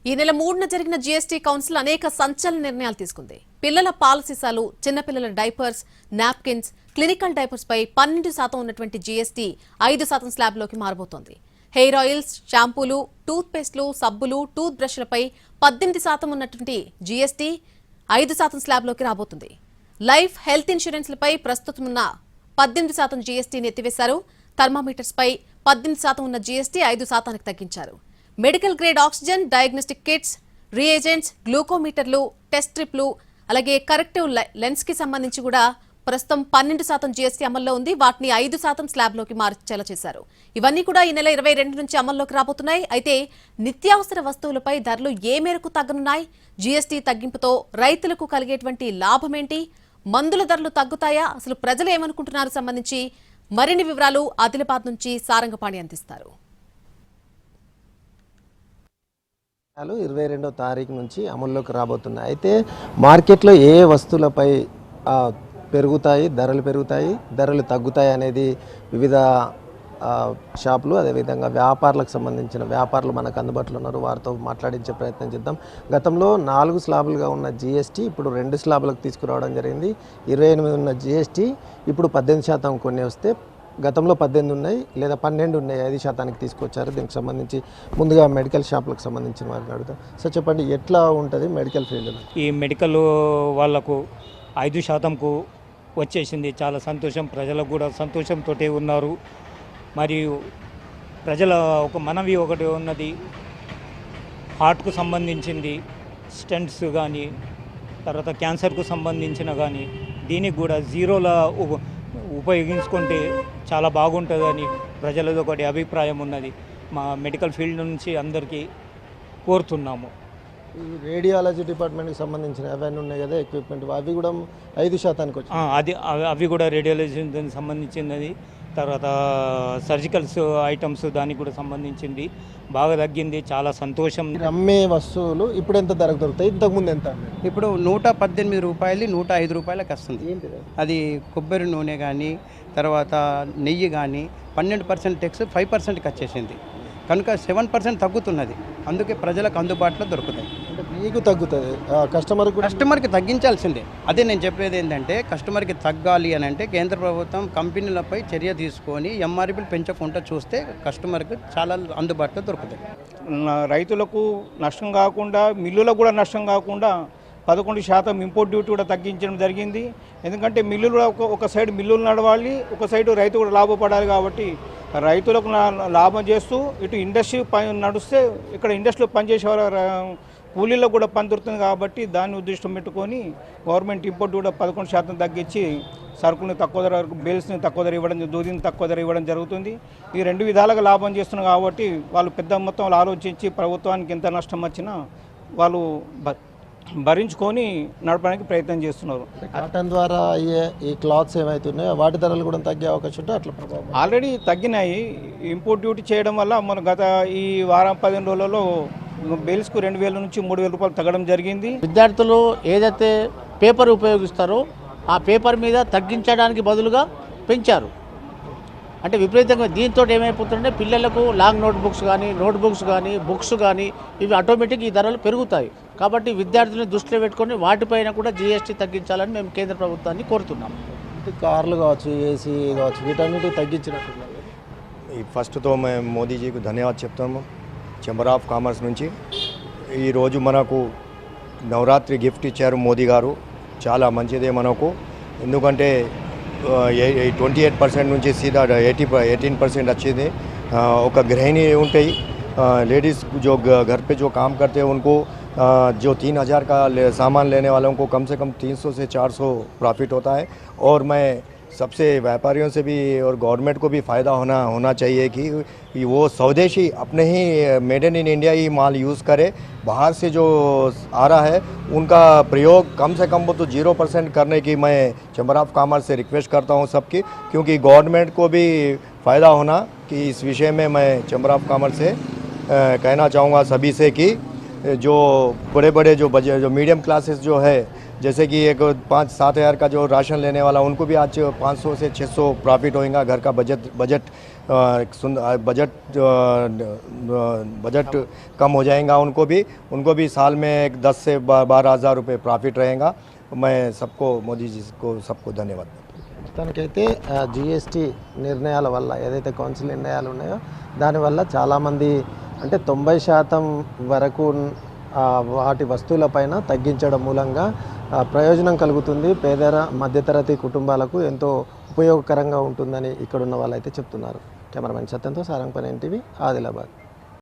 ఈ నెల 3న జరిగిన జీఎస్టీ కౌన్సిల్ అనేక సంచలన నిర్ణయాలు తీసుకుంది. పిల్లల పాల సీసాలు, చిన్నపిల్లల డైపర్స్, నాప్కిన్స్, క్లినికల్ డైపర్స్ పై 12% ఉన్నటువంటి జీఎస్టీ 5% స్లాబ్లోకి మారబోతోంది. హెయిర్ ఆయిల్స్, షాంపూలు, టూత్ పేస్ట్లు, సబ్బులు, టూత్ బ్రష్లపై 18% ఉన్నటువంటి జీఎస్టీ 5% స్లాబ్లోకి రాబోతుంది. లైఫ్, హెల్త్ ఇన్సూరెన్స్లపై ప్రస్తుతం ఉన్న 18% జీఎస్టీని ఎత్తివేశారు. థర్మామీటర్స్ పై 18% ఉన్న జీఎస్టీ 5%కి తగ్గించారు. Medical grade oxygen, diagnostic kits, reagents, గ్లూకోమీటర్లు, టెస్ట్ స్ట్రిప్లు, అలాగే కరెక్టివ్ లెన్స్ కి సంబంధించి కూడా ప్రస్తుతం 12% జీఎస్టీ అమల్లో ఉంది. వాటిని 5% స్లాబ్లోకి మార్చేలా చేశారు. ఇవన్నీ కూడా ఈ నెల 22 నుంచి అమల్లోకి రాబోతున్నాయి. అయితే నిత్యావసర వస్తువులపై ధరలు ఏ మేరకు తగ్గనున్నాయి? జీఎస్టీ తగ్గింపుతో రైతులకు కలిగేటువంటి లాభమేంటి? మందుల ధరలు తగ్గుతాయా? అసలు ప్రజలు ఏమనుకుంటున్నారు? సంబంధించి మరిన్ని వివరాలు ఆదిలాబాద్ నుంచి సారంగపాణి అందిస్తారు. 22వ తారీఖు నుంచి అమల్లోకి రాబోతున్నాయి. అయితే మార్కెట్లో ఏ వస్తువులపై పెరుగుతాయి, ధరలు తగ్గుతాయి అనేది వివిధ షాపులు, అదేవిధంగా వ్యాపారులకు సంబంధించిన వ్యాపారులు మనకు అందుబాటులో ఉన్నారు. వారితో మాట్లాడించే ప్రయత్నం చేద్దాం. గతంలో 4 స్లాబులుగా ఉన్న జీఎస్టీ ఇప్పుడు 2 స్లాబులకు తీసుకురావడం జరిగింది. 28 ఉన్న జీఎస్టీ ఇప్పుడు 18% కొన్ని వస్తే గతంలో 18 ఉన్నాయి లేదా 12 ఉన్నాయి, 5%కి తీసుకొచ్చారు. దీనికి సంబంధించి ముందుగా మెడికల్ షాపులకు సంబంధించిన వారిని అడుగుతాం. సార్ చెప్పండి, ఎట్లా ఉంటుంది మెడికల్ ఫీల్డ్లో? ఈ మెడికల్ వాళ్ళకు 5%కు వచ్చేసింది. చాలా సంతోషం, ప్రజలకు కూడా సంతోషంతో ఉన్నారు. మరియు ప్రజల ఒక మనవి ఒకటి ఉన్నది, హార్ట్కు సంబంధించింది స్టెంట్స్ కానీ, తర్వాత క్యాన్సర్కు సంబంధించిన కానీ దీనికి కూడా జీరోలా ఉపయోగించుకుంటే చాలా బాగుంటుందని ప్రజలది ఒకటి అభిప్రాయం ఉన్నది. మా మెడికల్ ఫీల్డ్ నుంచి అందరికీ కోరుతున్నాము. రేడియాలజీ డిపార్ట్మెంట్కి సంబంధించిన అవన్నీ ఉన్నాయి కదా ఎక్విప్మెంట్, అవి కూడా 5%కి వచ్చాయి. అవి కూడా రేడియాలజీ సంబంధించినది. తర్వాత సర్జికల్స్ ఐటమ్స్ దానికి కూడా సంబంధించింది బాగా తగ్గింది. చాలా సంతోషం. అమ్మే వస్తువులు ఇప్పుడు ఎంత ధరకు దొరుకుతాయి? ఇంతకుముందు ఎంత? ఇప్పుడు 118 రూపాయలు 105 రూపాయలకు వస్తుంది. అది కొబ్బరి నూనె కానీ, తర్వాత నెయ్యి కానీ 12% టెక్స్ 5%కి వచ్చేసింది కనుక 7% తగ్గుతున్నది. అందుకే ప్రజలకు అందుబాటులో దొరుకుతాయి. అంటే మీకు తగ్గుతుంది, కస్టమర్కి తగ్గించాల్సిందే. అదే నేను చెప్పేది ఏంటంటే, కస్టమర్కి తగ్గాలి అని అంటే కేంద్ర ప్రభుత్వం కంపెనీలపై చర్య తీసుకొని ఎంఆర్పీలు పెంచకుండా చూస్తే కస్టమర్కి చాలా అందుబాటులో దొరుకుతాయి. రైతులకు నష్టం కాకుండా, మిల్లులకు కూడా నష్టం కాకుండా 11% ఇంపోర్ట్ డ్యూటీ కూడా తగ్గించడం జరిగింది. ఎందుకంటే మిల్లులు ఒక సైడ్ మిల్లులు నడవాలి, ఒక సైడ్ రైతు కూడా లాభపడాలి. కాబట్టి రైతులకు లాభం చేస్తూ ఇటు ఇండస్ట్రీ నడుస్తే ఇక్కడ ఇండస్ట్రీలో పనిచేసే కూలీలకు కూడా పని దొరుకుతుంది. కాబట్టి దాన్ని ఉద్దేశం పెట్టుకొని గవర్నమెంట్ ఇంపోర్ట్ కూడా 11% తగ్గించి సరుకుని తక్కువ ధర, బేల్స్ని తక్కువ ధర ఇవ్వడం, దూదిని తక్కువ ధర ఇవ్వడం జరుగుతుంది. ఈ 2 విధాలుగా లాభం చేస్తున్నారు. కాబట్టి వాళ్ళు పెద్ద మొత్తంలో ఆలోచించి ప్రభుత్వానికి ఎంత నష్టం వచ్చినా వాళ్ళు భరించుకొని నడపడానికి ప్రయత్నం చేస్తున్నారు. కాటన్ ద్వారా అయ్యే ఈ క్లాత్స్ ఏమైతున్నాయో వాటి ధరలు కూడా తగ్గే అవకాశం ఉంటే అట్లా ఆల్రెడీ తగ్గినాయి. ఇంపోర్ట్ డ్యూటీ చేయడం వల్ల మన గత ఈ వారం 15 రోజులలో బేల్స్కు 2000 నుంచి 3000 రూపాయలు తగ్గడం జరిగింది. విద్యార్థులు ఏదైతే పేపర్ ఉపయోగిస్తారో ఆ పేపర్ మీద తగ్గించడానికి బదులుగా పెంచారు. అంటే విపరీతంగా దీంతో ఏమైపోతుందంటే పిల్లలకు లాంగ్ నోట్బుక్స్ కానీ బుక్స్ కానీ ఇవి ఆటోమేటిక్ ఈ ధరలు పెరుగుతాయి. కాబట్టి విద్యార్థులను దృష్టిలో పెట్టుకొని వాటిపైన కూడా జీఎస్టీ తగ్గించాలని మేము కేంద్ర ప్రభుత్వాన్ని కోరుతున్నాం. కార్లు కావచ్చు, ఏసీ కావచ్చు, వీటన్నిటి తగ్గించినట్టు. ఫస్ట్తో మేము మోదీజీకి ధన్యవాదాలు చెప్తాము. ఛాంబర్ ఆఫ్ కామర్స్ నుంచి ఈరోజు మనకు నవరాత్రి గిఫ్ట్ ఇచ్చారు మోదీ గారు. చాలా మంచిదే మనకు. ఎందుకంటే 28% నుంచి సీదా 18% వచ్చింది. ఒక गृहिणी ఉంటాయి, लेडीज़ जो घर पे जो काम करते हैं उनको जो 3000 का सामान लेने वालों को कम से कम 300 से 400 प्रॉफिट होता है. और मैं सबसे व्यापारियों से भी और गवर्नमेंट को भी फ़ायदा होना चाहिए कि वो स्वदेशी अपने he made in India he mall use करे. बाहर से जो आ रहा है उनका प्रयोग कम से कम वो तो 0% करने की मैं चैम्बर ऑफ कॉमर्स से रिक्वेस्ट करता हूँ सबकी, क्योंकि गवर्नमेंट को भी फ़ायदा होना कि इस विषय में मैं चैम्बर ऑफ कॉमर्स से कहना चाहूँगा सभी से कि जो बड़े जो मीडियम क्लासेस जो है, जैसे कि एक 5-7 हज़ार का जो राशन लेने वाला उनको भी आज 500 से 600 प्रॉफिट होगा. घर का बजट एक बजट कम हो जाएगा उनको भी साल में एक 10 से 12,000 रुपये प्रॉफिट रहेगा। मैं सबको मोदी जी को सबको धन्यवाद। మొత్తానికైతే జిఎస్టీ నిర్ణయాల వల్ల ఏదైతే కౌన్సిల్ నిర్ణయాలు ఉన్నాయో దానివల్ల చాలామంది అంటే 90% వరకు వాటి వస్తువులపైన తగ్గించడం మూలంగా ప్రయోజనం కలుగుతుంది. మధ్యతరగతి కుటుంబాలకు ఎంతో ఉపయోగకరంగా ఉంటుందని ఇక్కడున్న వాళ్ళైతే చెప్తున్నారు. కెమెరామెన్ సత్యంతో సారంగపల్లి NTV ఆదిలాబాద్.